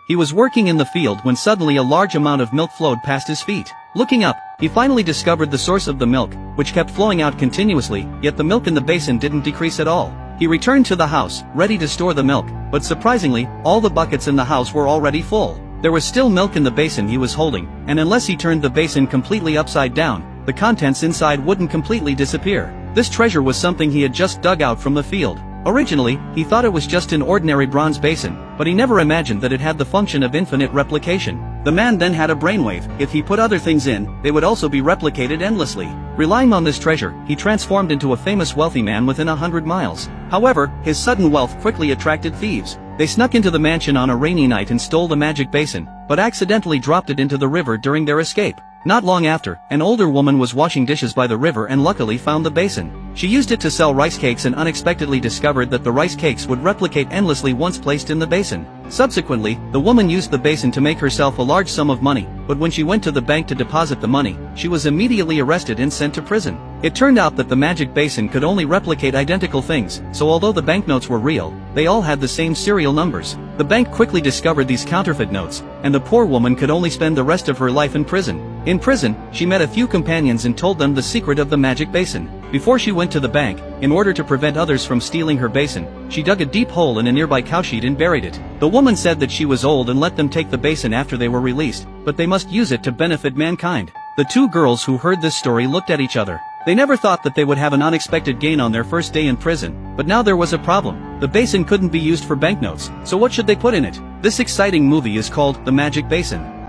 He was working in the field when suddenly a large amount of milk flowed past his feet. Looking up, he finally discovered the source of the milk, which kept flowing out continuously, yet the milk in the basin didn't decrease at all. He returned to the house, ready to store the milk, but surprisingly, all the buckets in the house were already full. There was still milk in the basin he was holding, and unless he turned the basin completely upside down, the contents inside wouldn't completely disappear. This treasure was something he had just dug out from the field. Originally, he thought it was just an ordinary bronze basin, but he never imagined that it had the function of infinite replication. The man then had a brainwave. If he put other things in, they would also be replicated endlessly. Relying on this treasure, he transformed into a famous wealthy man within 100 miles. However, his sudden wealth quickly attracted thieves. They snuck into the mansion on a rainy night and stole the magic basin, but accidentally dropped it into the river during their escape. Not long after, an older woman was washing dishes by the river and luckily found the basin. She used it to sell rice cakes and unexpectedly discovered that the rice cakes would replicate endlessly once placed in the basin. Subsequently, the woman used the basin to make herself a large sum of money, but when she went to the bank to deposit the money, she was immediately arrested and sent to prison. It turned out that the magic basin could only replicate identical things, so although the banknotes were real, they all had the same serial numbers. The bank quickly discovered these counterfeit notes, and the poor woman could only spend the rest of her life in prison. In prison, she met a few companions and told them the secret of the magic basin. Before she went to the bank, in order to prevent others from stealing her basin, she dug a deep hole in a nearby cowshed and buried it. The woman said that she was old and let them take the basin after they were released, but they must use it to benefit mankind. The two girls who heard this story looked at each other. They never thought that they would have an unexpected gain on their first day in prison, but now there was a problem. The basin couldn't be used for banknotes, so what should they put in it? This exciting movie is called The Magic Basin.